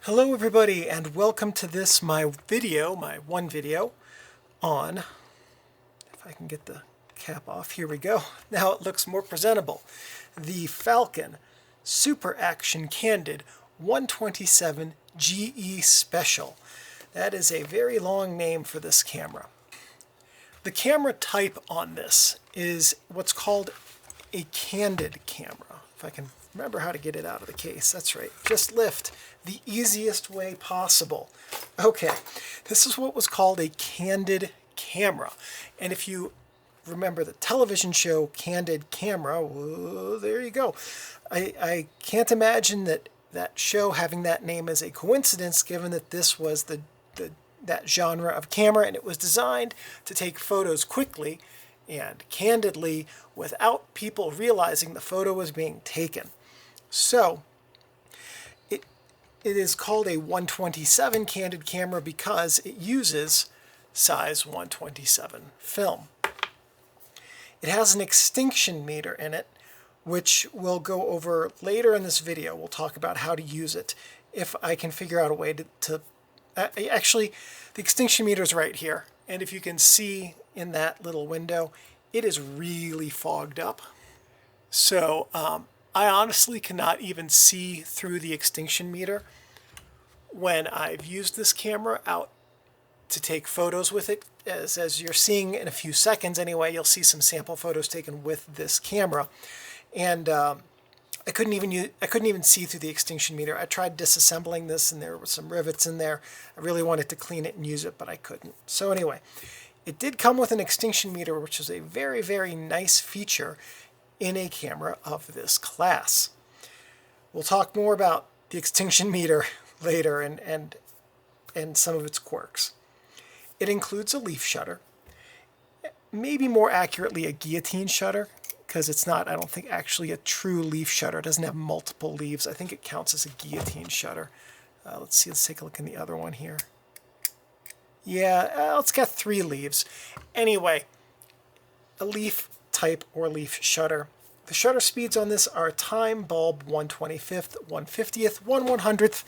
Hello everybody, and welcome to this my one video on, if I can get the cap off, here we go. Now it looks more presentable. The Falcon Super Action Candid 127 GE Special. That is a very long name for this camera. The camera type on this is what's called a candid camera. If I can remember how to get it out of the case. That's right. Just lift the easiest way possible. Okay, this is what was called a candid camera. And if you remember the television show Candid Camera, whoa, there you go. I can't imagine that show having that name as a coincidence, given that this was that genre of camera, and it was designed to take photos quickly and candidly without people realizing the photo was being taken. So it is called a 127 candid camera because it uses size 127 film. It has an extinction meter in it, which we'll go over later in this video. We'll talk about how to use it if I can figure out a way to actually, the extinction meter is right here, and if you can see in that little window, it is really fogged up. So I honestly cannot even see through the extinction meter when I've used this camera out to take photos with it. As you're seeing in a few seconds anyway, you'll see some sample photos taken with this camera. And I couldn't even see through the extinction meter. I tried disassembling this and there were some rivets in there. I really wanted to clean it and use it, but I couldn't. So anyway, it did come with an extinction meter, which is a very, very nice feature in a camera of this class. We'll talk more about the extinction meter later and some of its quirks. It includes a leaf shutter, maybe more accurately a guillotine shutter, because it's not, I don't think, actually a true leaf shutter. It doesn't have multiple leaves. I think it counts as a guillotine shutter. Let's take a look in the other one here. Yeah, it's got 3 leaves. Anyway, a leaf type or leaf shutter. The shutter speeds on this are time, bulb, 1/25th, 1/50th, 1/100th,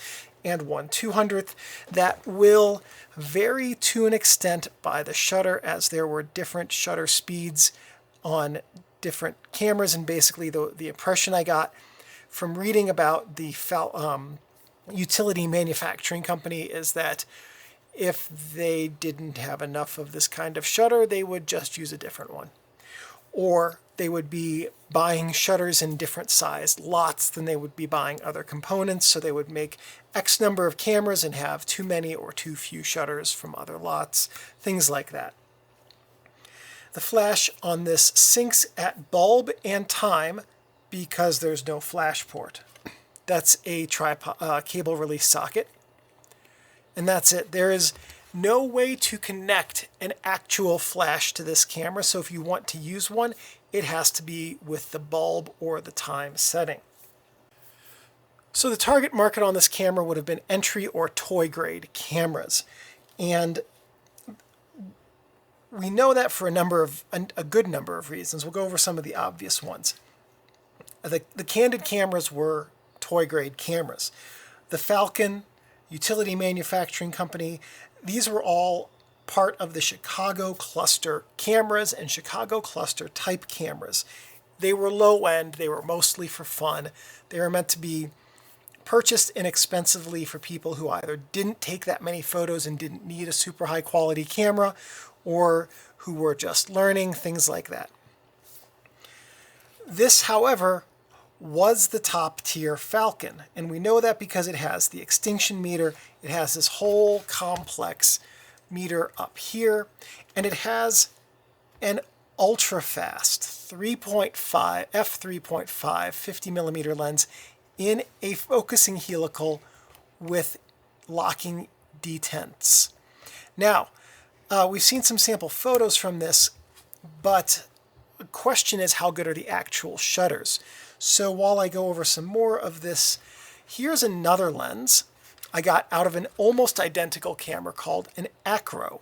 and 1/200th. That will vary to an extent by the shutter, as there were different shutter speeds on different cameras, and basically the impression I got from reading about the utility manufacturing company is that if they didn't have enough of this kind of shutter, they would just use a different one. Or they would be buying shutters in different size lots than they would be buying other components, so they would make X number of cameras and have too many or too few shutters from other lots, things like that. The flash on this syncs at bulb and time because there's no flash port. That's a tripod cable release socket. And that's it. There is no way to connect an actual flash to this camera, so if you want to use one, it has to be with the bulb or the time setting. So the target market on this camera would have been entry or toy grade cameras. And we know that for a good number of reasons. We'll go over some of the obvious ones. The candid cameras were toy grade cameras. The Falcon Utility Manufacturing Company, these were all part of the Chicago cluster cameras and Chicago cluster type cameras. They were low end, they were mostly for fun. They were meant to be purchased inexpensively for people who either didn't take that many photos and didn't need a super high quality camera, or who were just learning, things like that. This, however, was the top tier Falcon, and we know that because it has the extinction meter, it has this whole complex meter up here, and it has an ultra fast 3.5 f3.5 50mm lens in a focusing helical with locking detents. Now, we've seen some sample photos from this, but the question is, how good are the actual shutters? So while I go over some more of this, here's another lens I got out of an almost identical camera called an Acro.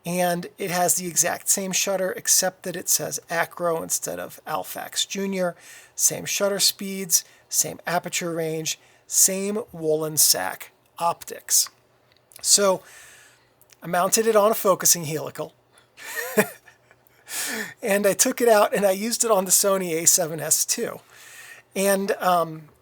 and it has the exact same shutter except that it says acro instead of Alphax Junior. Same shutter speeds, same aperture range, same woolen sack optics. So I mounted it on a focusing helical and I took it out and I used it on the Sony A7S II. And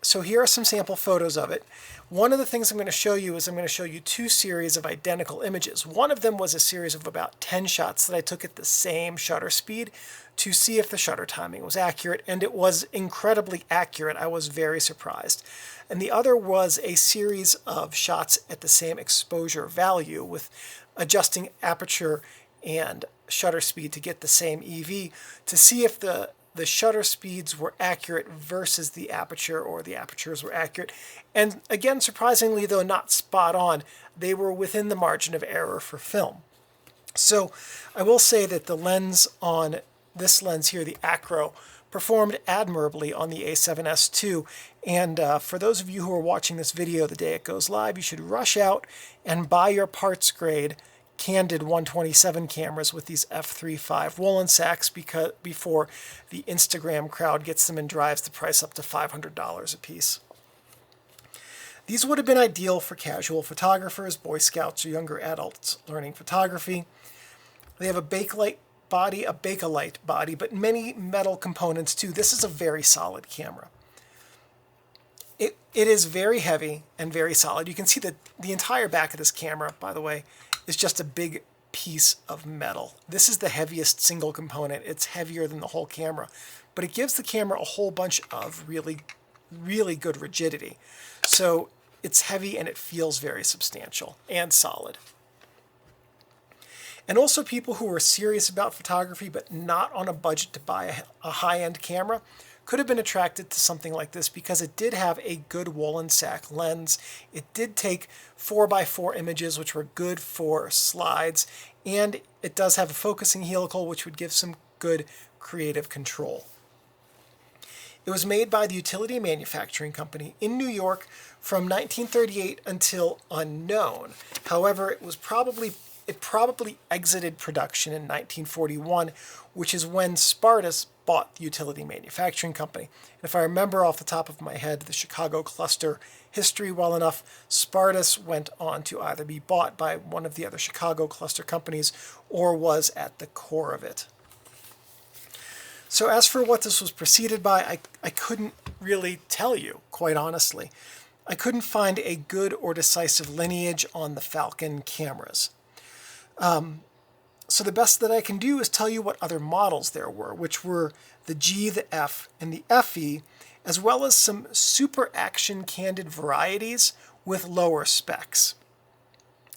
so here are some sample photos of it. One of the things I'm going to show you is I'm going to show you two series of identical images. One of them was a series of about 10 shots that I took at the same shutter speed to see if the shutter timing was accurate, and it was incredibly accurate. I was very surprised. And the other was a series of shots at the same exposure value with adjusting aperture and shutter speed to get the same EV to see if the shutter speeds were accurate versus the aperture, or the apertures were accurate. And again, surprisingly, though not spot on, they were within the margin of error for film. So I will say that the lens on this lens here, the acro, performed admirably on the A7S II. And for those of you who are watching this video the day it goes live, you should rush out and buy your parts grade Candid 127 cameras with these f3.5 woolen sacks before the Instagram crowd gets them and drives the price up to $500 a piece. These would have been ideal for casual photographers, Boy Scouts, or younger adults learning photography. They have a Bakelite body, but many metal components too. This is a very solid camera. It is very heavy and very solid. You can see that the entire back of this camera, by the way, is just a big piece of metal. This is the heaviest single component. It's heavier than the whole camera, but it gives the camera a whole bunch of really, really good rigidity. So it's heavy and it feels very substantial and solid. And also, people who are serious about photography but not on a budget to buy a high-end camera could have been attracted to something like this because it did have a good woolen sack lens. It did take 4x4 images, which were good for slides, and it does have a focusing helical, which would give some good creative control. It was made by the Utility Manufacturing Company in New York from 1938 until unknown. However, it probably exited production in 1941, which is when Spartus bought the Utility Manufacturing Company. And if I remember off the top of my head the Chicago cluster history well enough, Spartus went on to either be bought by one of the other Chicago cluster companies or was at the core of it. So as for what this was preceded by, I couldn't really tell you, quite honestly. I couldn't find a good or decisive lineage on the Falcon cameras. So the best that I can do is tell you what other models there were, which were the G, the F, and the FE, as well as some super action candid varieties with lower specs.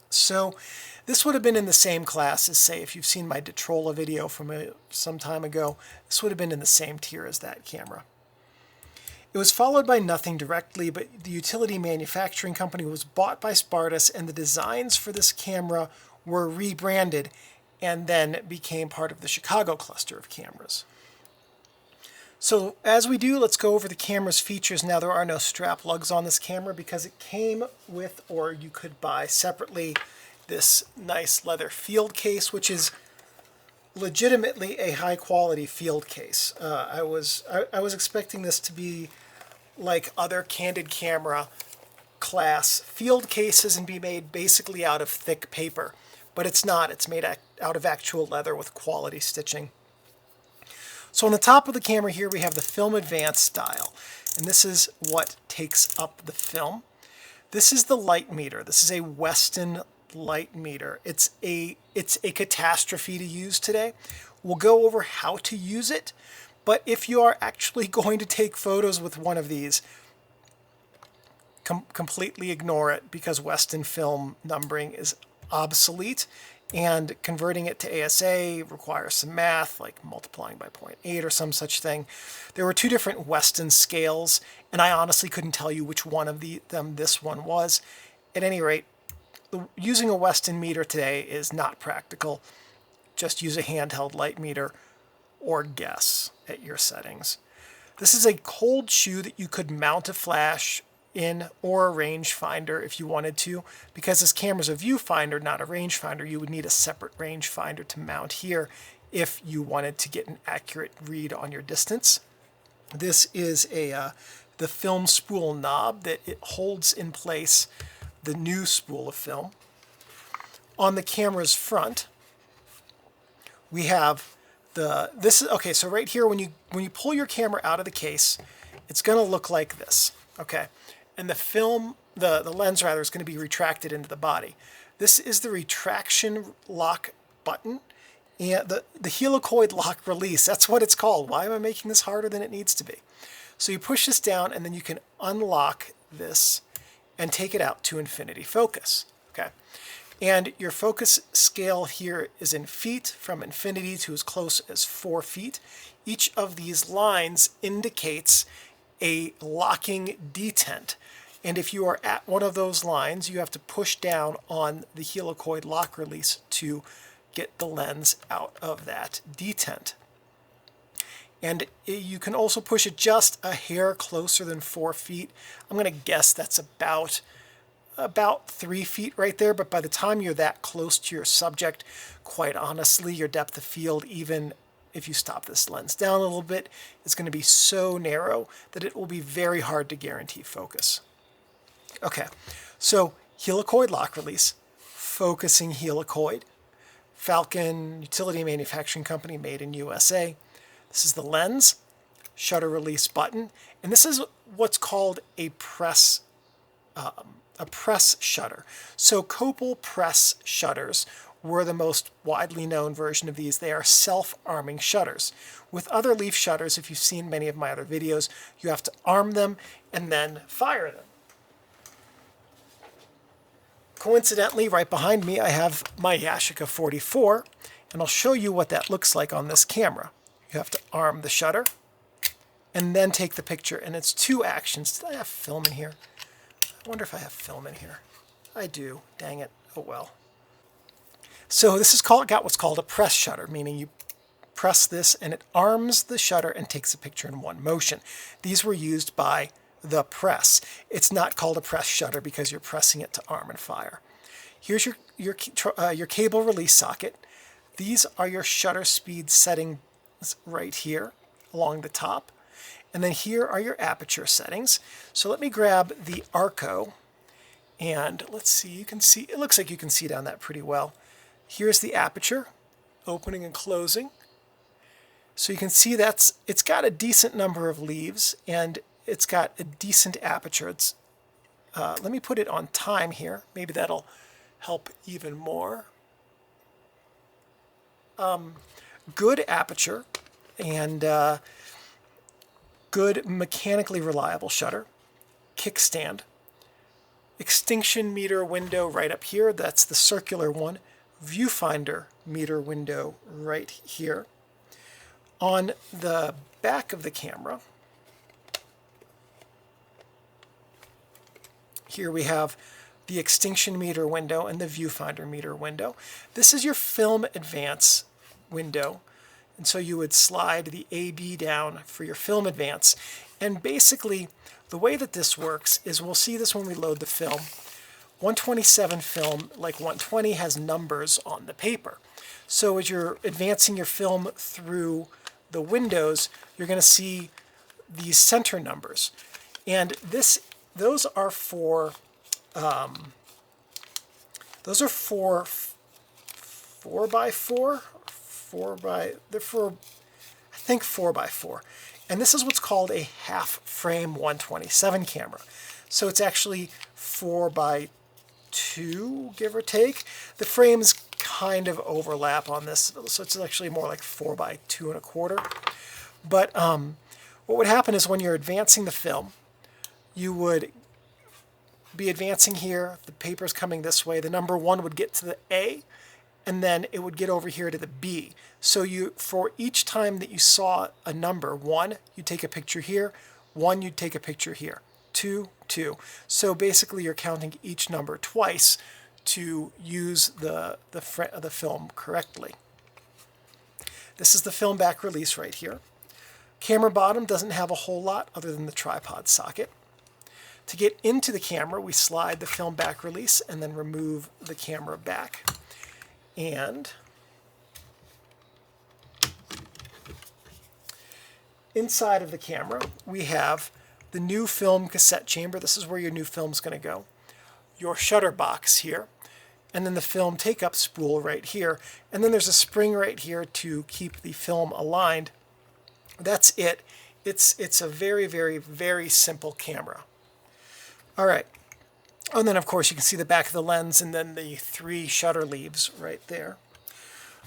So this would have been in the same class as, say, if you've seen my Detrola video from some time ago, this would have been in the same tier as that camera. It was followed by nothing directly, but the Utility Manufacturing Company was bought by Spartus, and the designs for this camera were rebranded and then became part of the Chicago cluster of cameras. So as we do, let's go over the camera's features. Now, there are no strap lugs on this camera because it came with, or you could buy separately, this nice leather field case, which is legitimately a high quality field case. I was expecting this to be like other candid camera class field cases and be made basically out of thick paper, but it's not. It's made out of actual leather with quality stitching. So on the top of the camera here we have the Film Advanced dial, and this is what takes up the film. This is the light meter. This is a Weston light meter. It's a catastrophe to use today. We'll go over how to use it, but if you are actually going to take photos with one of these, completely ignore it because Weston film numbering is obsolete, and converting it to ASA requires some math, like multiplying by 0.8 or some such thing. There were two different Weston scales, and I honestly couldn't tell you which one of them this one was. At any rate, using a Weston meter today is not practical. Just use a handheld light meter or guess at your settings. This is a cold shoe that you could mount a flash in or a rangefinder if you wanted to. Because this camera's a viewfinder, not a rangefinder, you would need a separate rangefinder to mount here if you wanted to get an accurate read on your distance. This is the film spool knob that it holds in place the new spool of film. On the camera's front, we have okay, so right here when you pull your camera out of the case, it's going to look like this, okay? And the lens rather, is going to be retracted into the body. This is the retraction lock button, and the helicoid lock release. That's what it's called. Why am I making this harder than it needs to be? So you push this down, and then you can unlock this and take it out to infinity focus, okay? And your focus scale here is in feet, from infinity to as close as 4 feet. Each of these lines indicates a locking detent. And if you are at one of those lines, you have to push down on the helicoid lock release to get the lens out of that detent. And you can also push it just a hair closer than 4 feet. I'm going to guess that's about 3 feet right there, but by the time you're that close to your subject, quite honestly, your depth of field, even if you stop this lens down a little bit, is going to be so narrow that it will be very hard to guarantee focus. Okay, so helicoid lock release, focusing helicoid, Falcon utility manufacturing company, made in USA. This is the lens, shutter release button, and this is what's called a press shutter. So Copal press shutters were the most widely known version of these. They are self-arming shutters. With other leaf shutters, if you've seen many of my other videos, you have to arm them and then fire them. Coincidentally, right behind me, I have my Yashica 44, and I'll show you what that looks like on this camera. You have to arm the shutter and then take the picture, and it's 2 actions. Did I have film in here? I wonder if I have film in here. I do. Dang it. Oh well. So this is got what's called a press shutter, meaning you press this and it arms the shutter and takes a picture in one motion. These were used by the press. It's not called a press shutter because you're pressing it to arm and fire. Here's your cable release socket. These are your shutter speed settings right here along the top. And then here are your aperture settings. So let me grab the Arco, and let's see, you can see, it looks like you can see down that pretty well. Here's the aperture, opening and closing. So you can see it's got a decent number of leaves, and it's got a decent aperture. Let me put it on time here. Maybe that'll help even more. Good aperture, and good mechanically reliable shutter, kickstand, extinction meter window right up here, that's the circular one, viewfinder meter window right here. On the back of the camera, here we have the extinction meter window and the viewfinder meter window. This is your film advance window. And so you would slide the AB down for your film advance. And basically, the way that this works is, we'll see this when we load the film. 127 film, like 120, has numbers on the paper. So as you're advancing your film through the windows, you're going to see these center numbers. And those are for 4x4. They're for, I think, 4x4. And this is what's called a half frame 127 camera. So it's actually 4x2, give or take. The frames kind of overlap on this, so it's actually more like 4x2.25. But what would happen is, when you're advancing the film, you would be advancing here, the paper's coming this way, the number 1 would get to the A, and then it would get over here to the B. So for each time that you saw a number, 1, you take a picture here, 1, you'd take a picture here, 2, 2. So basically you're counting each number twice to use the film correctly. This is the film back release right here. Camera bottom doesn't have a whole lot other than the tripod socket. To get into the camera, we slide the film back release and then remove the camera back. And inside of the camera, we have the new film cassette chamber. This is where your new film is going to go. Your shutter box here, and then the film take-up spool right here. And then there's a spring right here to keep the film aligned. That's it. It's a very, very, very simple camera. All right. Oh, and then, of course, you can see the back of the lens and then the 3 shutter leaves right there.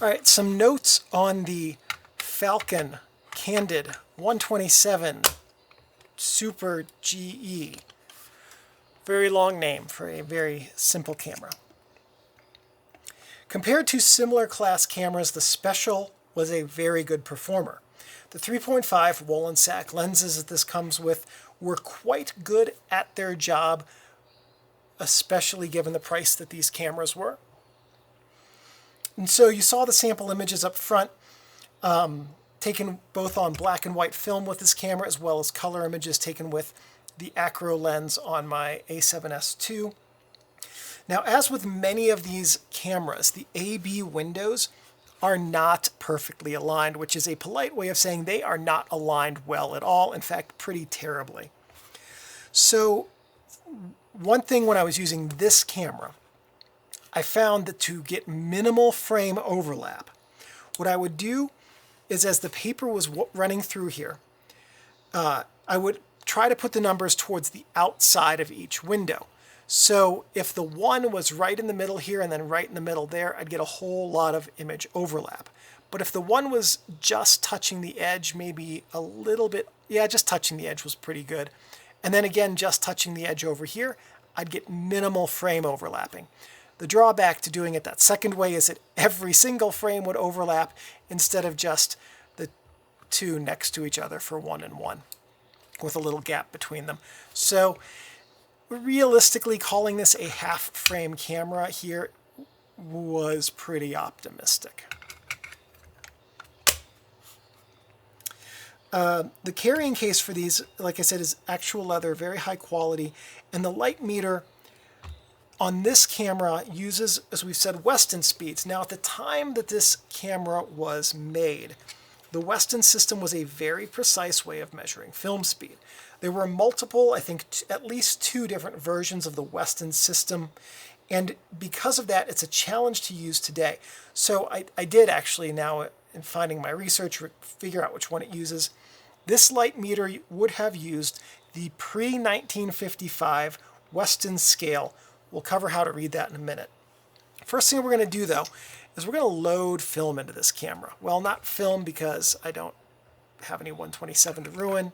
All right, some notes on the Falcon Candid 127 Super GE. Very long name for a very simple camera. Compared to similar class cameras, the Special was a very good performer. The 3.5 Wollensak lenses that this comes with were quite good at their job, especially given the price that these cameras were. And so you saw the sample images up front, taken both on black and white film with this camera, as well as color images taken with the acro lens on my A7S II. Now, as with many of these cameras, the AB windows are not perfectly aligned, which is a polite way of saying they are not aligned well at all, in fact, pretty terribly. So one thing when I was using this camera, I found that to get minimal frame overlap, what I would do is as the paper was running through here, I would try to put the numbers towards the outside of each window. So if the 1 was right in the middle here and then right in the middle there, I'd get a whole lot of image overlap. But if the 1 was just touching the edge, maybe a little bit, yeah, just touching the edge was pretty good. And then again, just touching the edge over here, I'd get minimal frame overlapping. The drawback to doing it that second way is that every single frame would overlap instead of just the 2 next to each other for 1 and 1 with a little gap between them. So realistically, calling this a half frame camera here was pretty optimistic. The carrying case for these, like I said, is actual leather, very high quality, and the light meter on this camera uses, as we've said, Weston speeds. Now, at the time that this camera was made, the Weston system was a very precise way of measuring film speed. There were multiple, I think at least 2 different versions of the Weston system, and because of that, it's a challenge to use today. So I did actually now, in finding my research, figure out which one it uses. This light meter would have used the pre-1955 Weston scale. We'll cover how to read that in a minute. First thing we're going to do, though, is we're going to load film into this camera. Well, not film because I don't have any 127 to ruin,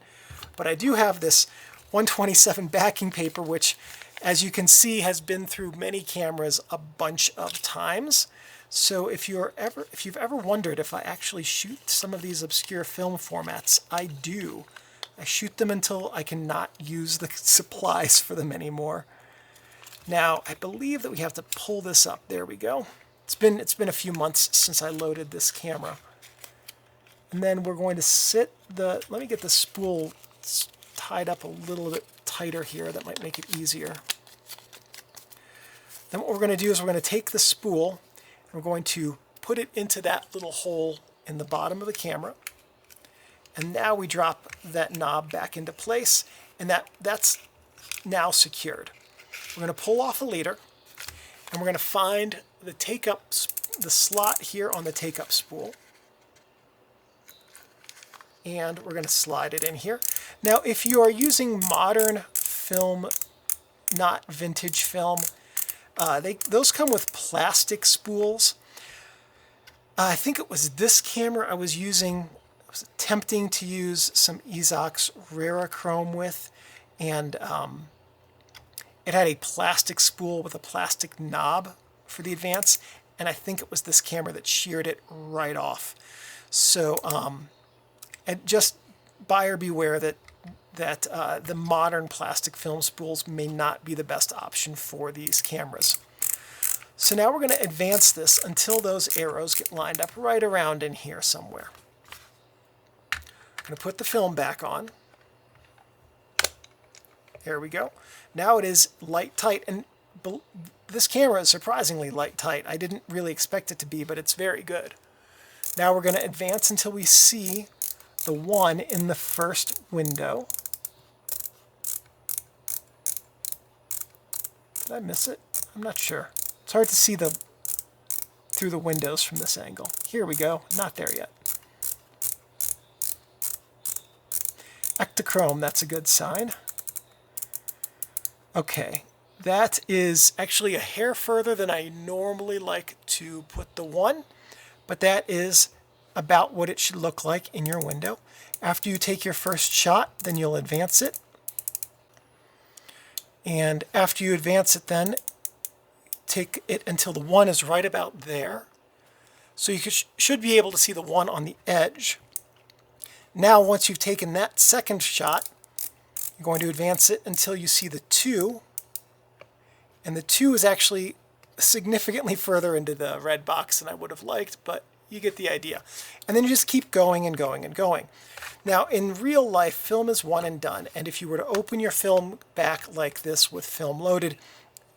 but I do have this 127 backing paper, which, as you can see, has been through many cameras a bunch of times. So if you've ever wondered if I actually shoot some of these obscure film formats, I do. I shoot them until I cannot use the supplies for them anymore. Now, I believe that we have to pull this up. There we go. It's been a few months since I loaded this camera. And then we're going to let me get the spool tied up a little bit tighter here. That might make it easier. Then what we're going to do is we're going to take the spool and we're going to put it into that little hole in the bottom of the camera. And now we drop that knob back into place, and that's now secured. We're going to pull off a leader, and we're going to find the slot here on the take-up spool. And we're going to slide it in here. Now, if you are using modern film, not vintage film, those come with plastic spools. I think it was this camera I was using. I was attempting to use some Ezox Rarichrome with, and it had a plastic spool with a plastic knob for the advance, and I think it was this camera that sheared it right off. So, and just buyer beware that the modern plastic film spools may not be the best option for these cameras. So now we're going to advance this until those arrows get lined up right around in here somewhere. I'm going to put the film back on. There we go. Now it is light tight, and this camera is surprisingly light tight. I didn't really expect it to be, but it's very good. Now we're going to advance until we see the 1 in the first window. Did I miss it? I'm not sure. It's hard to see through the windows from this angle. Here we go. Not there yet. Ectochrome, that's a good sign. Okay, that is actually a hair further than I normally like to put the 1, but that is about what it should look like in your window. After you take your first shot, then you'll advance it. And after you advance it, then take it until the 1 is right about there. So you should be able to see the 1 on the edge. Now, once you've taken that second shot, you're going to advance it until you see the 2. And the 2 is actually significantly further into the red box than I would have liked, but you get the idea. And then you just keep going and going and going. Now, in real life, film is one and done. And if you were to open your film back like this with film loaded,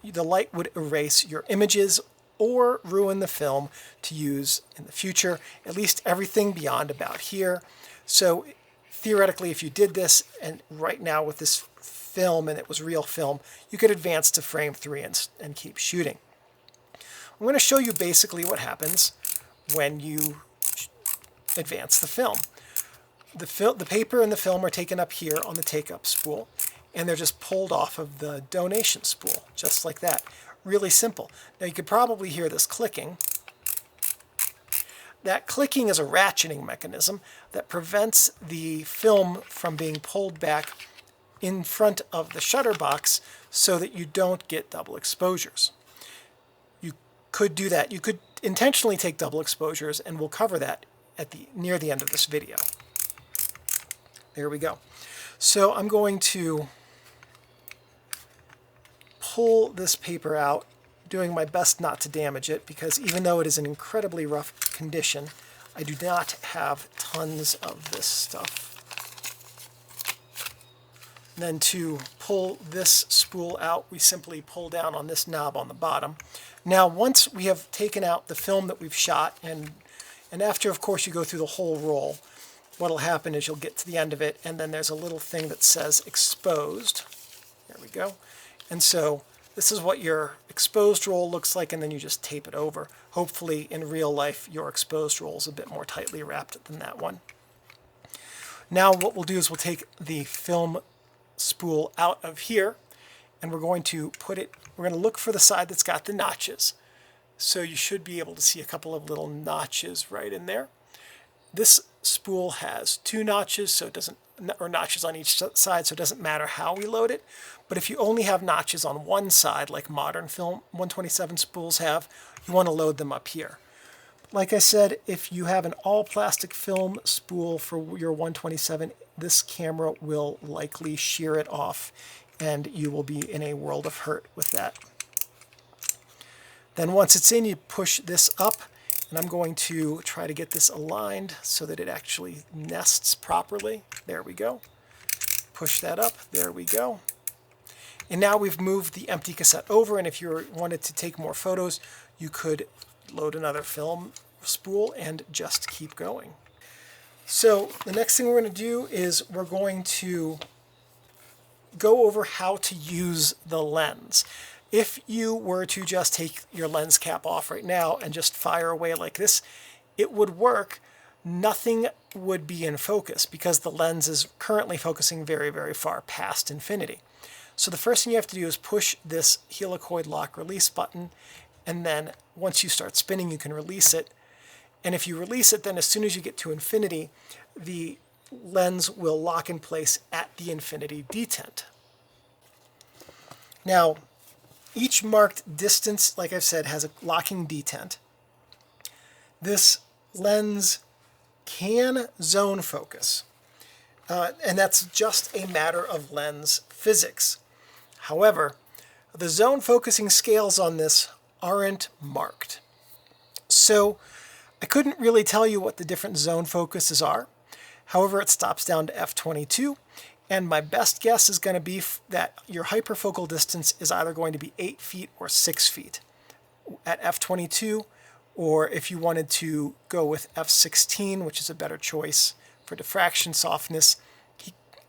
the light would erase your images or ruin the film to use in the future, at least everything beyond about here. So theoretically, if you did this and right now with this film and it was real film, you could advance to frame 3 and keep shooting. I'm going to show you basically what happens when you advance the film. The paper and the film are taken up here on the take-up spool, and they're just pulled off of the donation spool, just like that. Really simple. Now you could probably hear this clicking. That clicking is a ratcheting mechanism that prevents the film from being pulled back in front of the shutter box so that you don't get double exposures. You could do that. You could intentionally take double exposures, and we'll cover that at near the end of this video. There we go. So I'm going to pull this paper out, doing my best not to damage it, because even though it is in incredibly rough condition, I do not have tons of this stuff. Then to pull this spool out, we simply pull down on this knob on the bottom. Now, once we have taken out the film that we've shot, and after, of course, you go through the whole roll, what'll happen is you'll get to the end of it, and then there's a little thing that says exposed. There we go. And so this is what your exposed roll looks like, and then you just tape it over. Hopefully, in real life, your exposed roll is a bit more tightly wrapped than that one. Now what we'll do is we'll take the film spool out of here, and we're going to look for the side that's got the notches. So you should be able to see a couple of little notches right in there. This spool has 2 notches, so it doesn't, or notches on each side, so it doesn't matter how we load it. But if you only have notches on one side, like modern film 127 spools have, you want to load them up here. Like I said, if you have an all-plastic film spool for your 127, this camera will likely shear it off, and you will be in a world of hurt with that. Then once it's in, you push this up, and I'm going to try to get this aligned so that it actually nests properly. There we go. Push that up. There we go. And now we've moved the empty cassette over, and if you wanted to take more photos, you could load another film spool and just keep going. So the next thing we're going to do is we're going to go over how to use the lens. If you were to just take your lens cap off right now and just fire away like this, it would work. Nothing would be in focus because the lens is currently focusing very, very far past infinity. So the first thing you have to do is push this helicoid lock release button, and then once you start spinning, you can release it. And if you release it, then as soon as you get to infinity, the lens will lock in place at the infinity detent. Now, each marked distance, like I've said, has a locking detent. This lens can zone focus, and that's just a matter of lens physics. However, the zone focusing scales on this aren't marked. So I couldn't really tell you what the different zone focuses are. However, it stops down to f22, And my best guess is going to be that your hyperfocal distance is either going to be 8 feet or 6 feet at f22, or if you wanted to go with f16, which is a better choice for diffraction softness,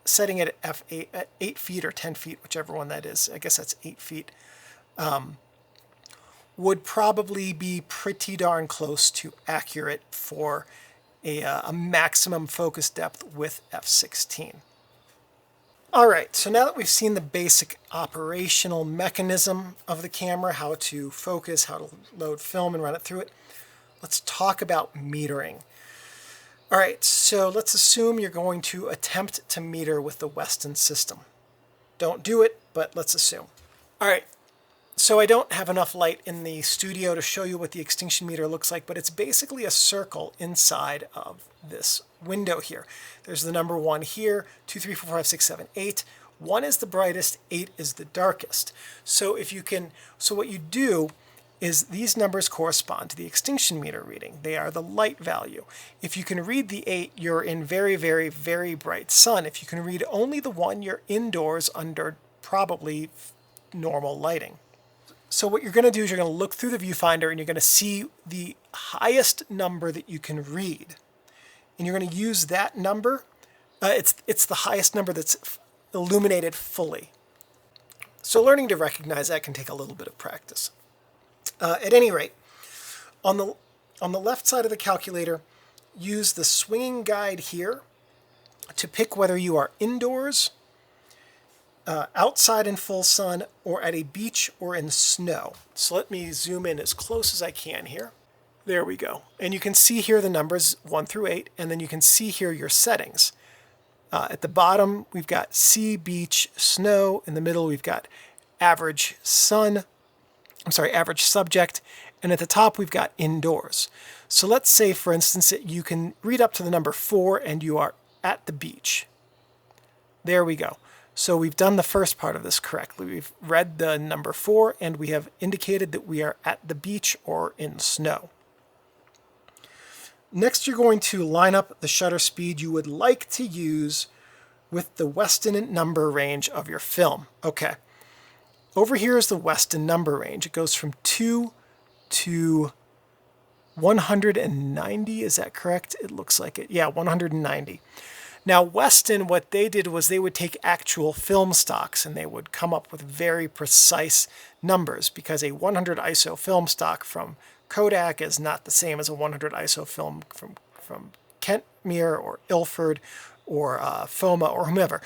setting it at f8 at 8 feet or 10 feet, whichever one that is. I guess that's 8 feet. Would probably be pretty darn close to accurate for a maximum focus depth with f16. All right, so now that we've seen the basic operational mechanism of the camera, how to focus, how to load film and run it through it, let's talk about metering. All right, so let's assume you're going to attempt to meter with the Weston system. Don't do it, but let's assume. All right, so I don't have enough light in the studio to show you what the extinction meter looks like, but it's basically a circle inside of this window here. There's the number 1 here, 2, 3, 4, 5, 6, 7, 8. 1 is the brightest, 8 is the darkest. So what you do is these numbers correspond to the extinction meter reading. They are the light value. If you can read the 8, you're in very, very, very bright sun. If you can read only the 1, you're indoors under probably normal lighting. So what you're going to do is you're going to look through the viewfinder and you're going to see the highest number that you can read. And you're going to use that number. It's the highest number that's illuminated fully. So learning to recognize that can take a little bit of practice. At any rate, on the left side of the calculator, use the swinging guide here to pick whether you are indoors, outside in full sun, or at a beach or in snow. So let me zoom in as close as I can here. There we go. And you can see here the numbers 1 through 8, and then you can see here your settings. At the bottom, we've got sea, beach, snow. In the middle, we've got average subject. And at the top, we've got indoors. So let's say, for instance, that you can read up to the number 4 and you are at the beach. There we go. So we've done the first part of this correctly. We've read the number 4 and we have indicated that we are at the beach or in snow. Next, you're going to line up the shutter speed you would like to use with the Weston number range of your film. Okay. Over here is the Weston number range. It goes from 2 to 190. Is that correct? It looks like it. Yeah, 190. Now, Weston, what they did was they would take actual film stocks and they would come up with very precise numbers, because a 100 ISO film stock from Kodak is not the same as a 100 ISO film from Kentmere or Ilford or FOMA or whomever.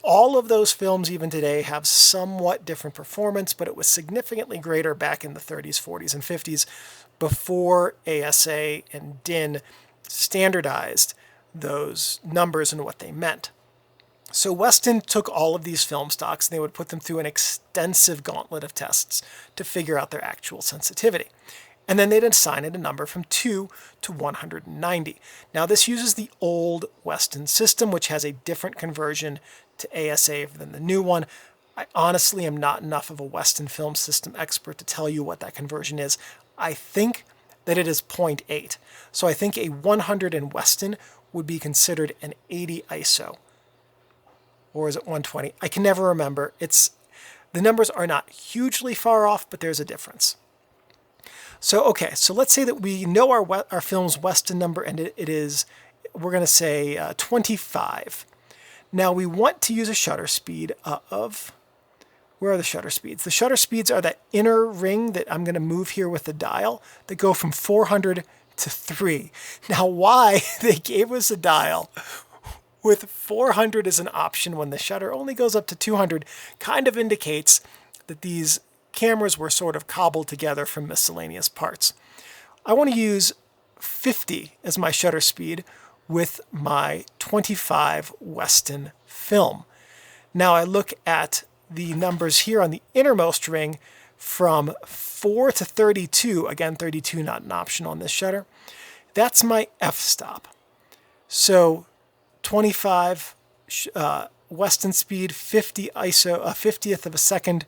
All of those films, even today, have somewhat different performance, but it was significantly greater back in the 30s, 40s, and 50s before ASA and DIN standardized those numbers and what they meant. So Weston took all of these film stocks and they would put them through an extensive gauntlet of tests to figure out their actual sensitivity. And then they'd assign it a number from 2 to 190. Now this uses the old Weston system, which has a different conversion to ASA than the new one. I honestly am not enough of a Weston film system expert to tell you what that conversion is. I think that it is 0.8. So I think a 100 in Weston would be considered an 80 ISO. Or is it 120? I can never remember. The numbers are not hugely far off, but there's a difference. So, okay, so let's say that we know our film's Weston number, and it is, we're going to say 25. Now we want to use a shutter speed of, where are the shutter speeds? The shutter speeds are that inner ring that I'm going to move here with the dial that go from 400 to 3. Now why they gave us a dial with 400 as an option when the shutter only goes up to 200 kind of indicates that these cameras were sort of cobbled together from miscellaneous parts. I want to use 50 as my shutter speed with my 25 Weston film. Now I look at the numbers here on the innermost ring from 4 to 32. Again, 32 not an option on this shutter. That's my f-stop. So 25 Weston speed, 50 ISO, a 50th of a second,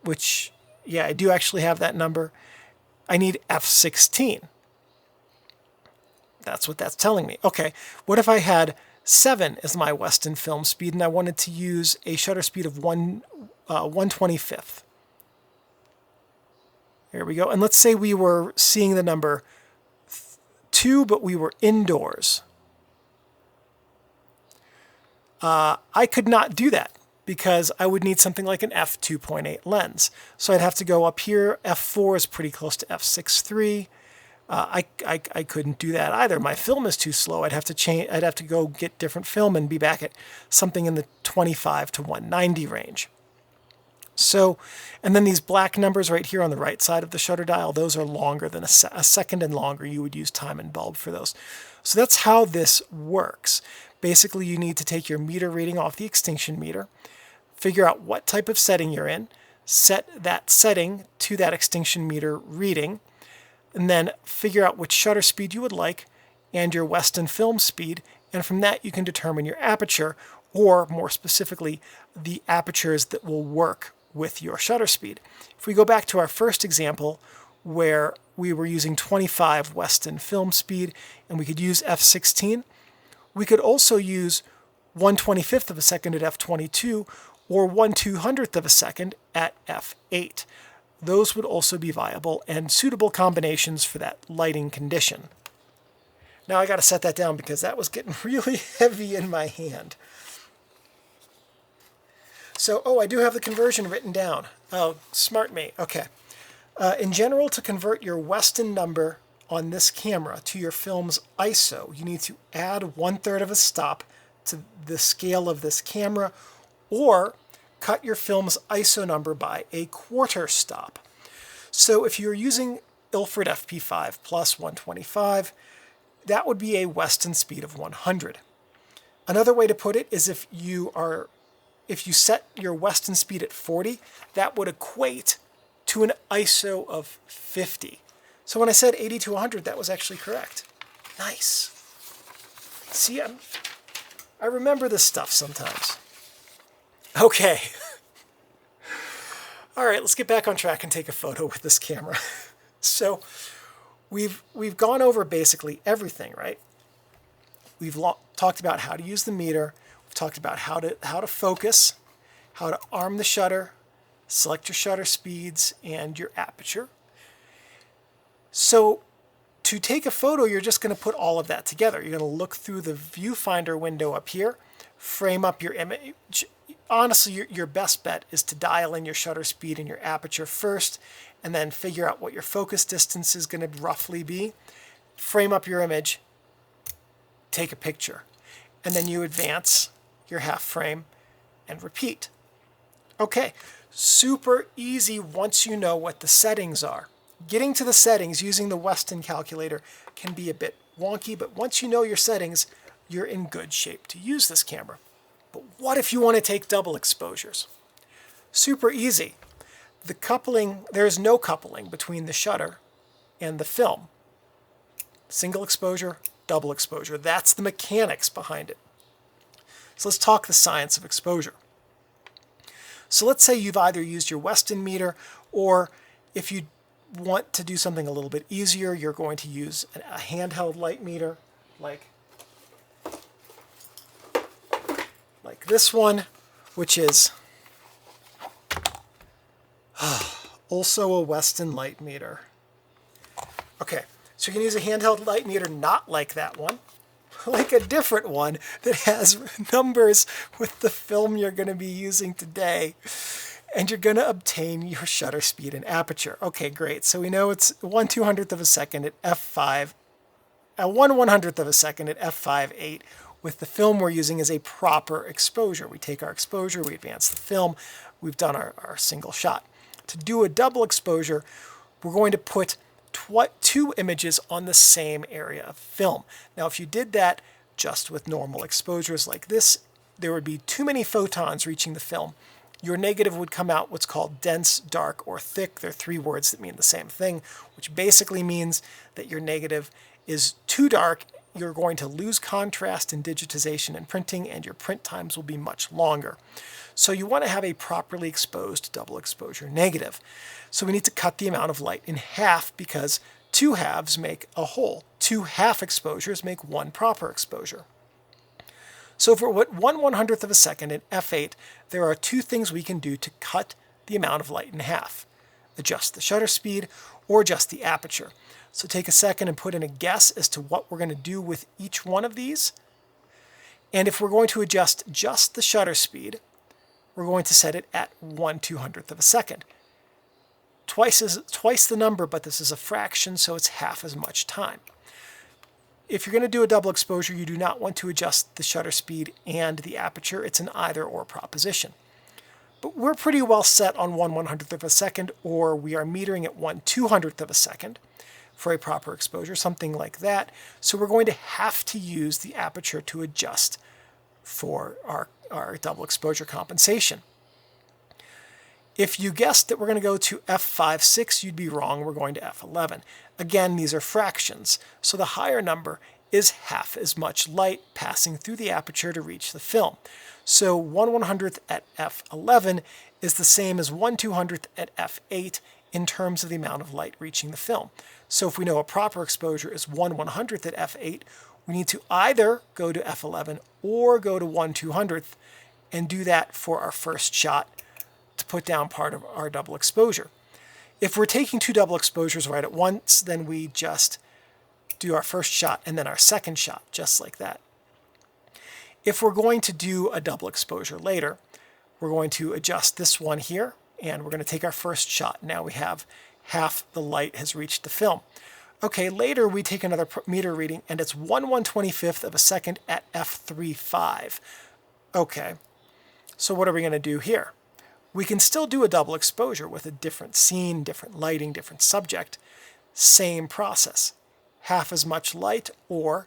which, yeah, I do actually have that number. I need f16. That's what that's telling me. Okay, what if I had 7 is my Weston film speed, and I wanted to use a shutter speed of 1/25th. There we go. And let's say we were seeing the number 2, but we were indoors. I could not do that because I would need something like an f2.8 lens. So I'd have to go up here. f4 is pretty close to f6.3. I couldn't do that either. My film is too slow. I'd have to change. I'd have to go get different film and be back at something in the 25 to 190 range. So, and then these black numbers right here on the right side of the shutter dial, those are longer than a second and longer. You would use time and bulb for those. So that's how this works. Basically, you need to take your meter reading off the extinction meter, figure out what type of setting you're in, set that setting to that extinction meter reading, and then figure out which shutter speed you would like and your Weston film speed, and from that you can determine your aperture, or more specifically, the apertures that will work with your shutter speed. If we go back to our first example where we were using 25 Weston film speed and we could use f16, we could also use 1/25th of a second at f22 or 1/200th of a second at f8. Those would also be viable and suitable combinations for that lighting condition. Now I got to set that down because that was getting really heavy in my hand. So, I do have the conversion written down. Oh, smart me. Okay. In general, to convert your Weston number on this camera to your film's ISO, you need to add 1/3 of a stop to the scale of this camera, or cut your film's ISO number by 1/4 stop. So if you're using Ilford FP5 plus 125, that would be a Weston speed of 100. Another way to put it is if you set your Weston speed at 40, that would equate to an ISO of 50. So when I said 80 to 100, that was actually correct. Nice. See, I remember this stuff sometimes. Okay. All right, let's get back on track and take a photo with this camera. So we've gone over basically everything, right? We've talked about how to use the meter. We've talked about how to focus, how to arm the shutter, select your shutter speeds, and your aperture. So to take a photo, you're just going to put all of that together. You're going to look through the viewfinder window up here, frame up your image. Honestly, your best bet is to dial in your shutter speed and your aperture first, and then figure out what your focus distance is going to roughly be. Frame up your image, take a picture, and then you advance your half frame and repeat. Okay, super easy once you know what the settings are. Getting to the settings using the Weston calculator can be a bit wonky, but once you know your settings, you're in good shape to use this camera. But what if you want to take double exposures? Super easy. The coupling, there is no coupling between the shutter and the film. Single exposure, double exposure. That's the mechanics behind it. So let's talk the science of exposure. So let's say you've either used your Weston meter, or if you want to do something a little bit easier, you're going to use a handheld light meter like this one, which is also a Weston light meter. Okay, so you can use a handheld light meter not like that one, like a different one that has numbers with the film you're going to be using today, and you're going to obtain your shutter speed and aperture. Okay, great. So we know it's 1/200th of a second at f5, 1/100th of a second at f5.8, with the film we're using as a proper exposure. We take our exposure, we advance the film, we've done our single shot. To do a double exposure, we're going to put two images on the same area of film. Now, if you did that just with normal exposures like this, there would be too many photons reaching the film. Your negative would come out what's called dense, dark, or thick. They're three words that mean the same thing, which basically means that your negative is too dark. You're going to lose contrast in digitization and printing, and your print times will be much longer. So you want to have a properly exposed double exposure negative. So we need to cut the amount of light in half, because two halves make a whole. Two half exposures make one proper exposure. So for what 1/100th of a second in f8, there are two things we can do to cut the amount of light in half. Adjust the shutter speed or adjust the aperture. So take a second and put in a guess as to what we're going to do with each one of these. And if we're going to adjust just the shutter speed, we're going to set it at 1/200th of a second. Twice the number, but this is a fraction, so it's half as much time. If you're going to do a double exposure, you do not want to adjust the shutter speed and the aperture. It's an either-or proposition. But we're pretty well set on 1/100th of a second, or we are metering at 1/200th of a second for a proper exposure, something like that. So we're going to have to use the aperture to adjust for our double exposure compensation. If you guessed that we're going to go to f5.6, you'd be wrong. We're going to f11. Again, these are fractions, so the higher number is half as much light passing through the aperture to reach the film. So 1/100th at f11 is the same as 1/200th at f8 in terms of the amount of light reaching the film. So if we know a proper exposure is 1/100th at f8, we need to either go to f11 or go to 1/200th and do that for our first shot to put down part of our double exposure. If we're taking two double exposures right at once, then we just do our first shot and then our second shot, just like that. If we're going to do a double exposure later, we're going to adjust this one here, and we're going to take our first shot. Now we have half the light has reached the film. Okay, later we take another meter reading, and it's 1/125th of a second at f3.5. Okay, so what are we going to do here? We can still do a double exposure with a different scene, different lighting, different subject. Same process. Half as much light or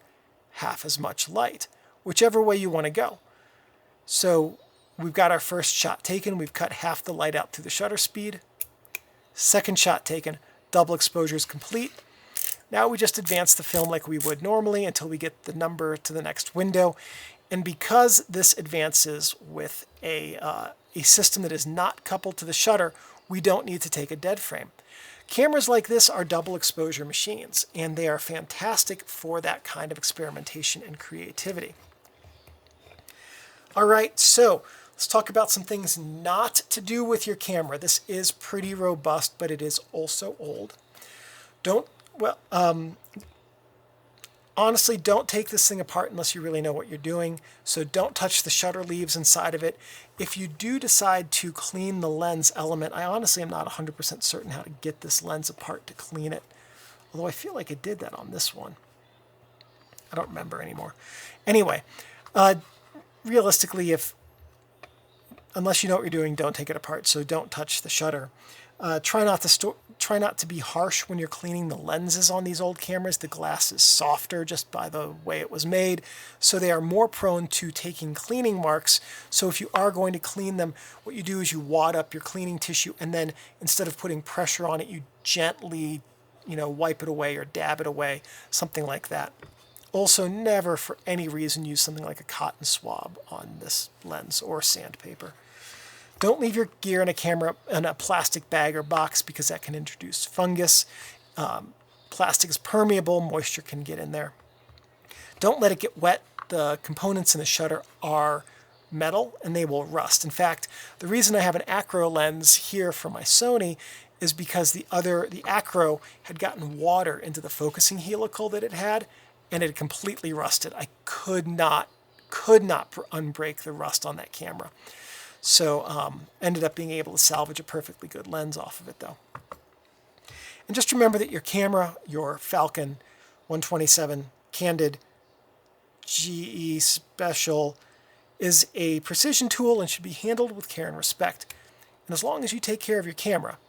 half as much light, whichever way you want to go. So we've got our first shot taken. We've cut half the light out through the shutter speed. Second shot taken. Double exposure is complete. Now we just advance the film like we would normally until we get the number to the next window. And because this advances with a system that is not coupled to the shutter, we don't need to take a dead frame. Cameras like this are double exposure machines, and they are fantastic for that kind of experimentation and creativity. All right, so let's talk about some things not to do with your camera. This is pretty robust, but it is also old. Honestly, don't take this thing apart unless you really know what you're doing. So don't touch the shutter leaves inside of it. If you do decide to clean the lens element, I honestly am not 100% certain how to get this lens apart to clean it. Although I feel like it did that on this one. I don't remember anymore. Anyway, realistically, unless you know what you're doing, don't take it apart. So don't touch the shutter. Try not to be harsh when you're cleaning the lenses on these old cameras. The glass is softer just by the way it was made, so they are more prone to taking cleaning marks. So if you are going to clean them, what you do is you wad up your cleaning tissue, and then instead of putting pressure on it, you gently, wipe it away or dab it away, something like that. Also, never for any reason use something like a cotton swab on this lens or sandpaper. Don't leave your gear in a plastic bag or box because that can introduce fungus. Plastic is permeable, moisture can get in there. Don't let it get wet. The components in the shutter are metal and they will rust. In fact, the reason I have an acro lens here for my Sony is because the acro had gotten water into the focusing helical that it had, and it completely rusted. I could not unbreak the rust on that camera. So ended up being able to salvage a perfectly good lens off of it though. And just remember that your camera, your Falcon 127 Candid GE Special, is a precision tool and should be handled with care and respect. And as long as you take care of your camera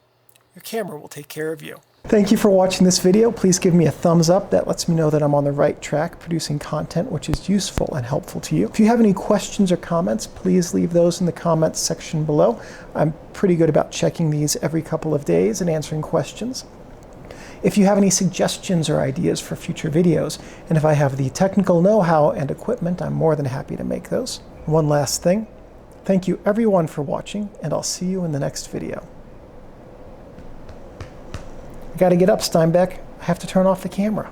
will take care of you. Thank you for watching this video. Please give me a thumbs up. That lets me know that I'm on the right track producing content which is useful and helpful to you. If you have any questions or comments, please leave those in the comments section below. I'm pretty good about checking these every couple of days and answering questions. If you have any suggestions or ideas for future videos, and if I have the technical know-how and equipment, I'm more than happy to make those. One last thing. Thank you everyone for watching, and I'll see you in the next video. I gotta get up, Steinbeck. I have to turn off the camera.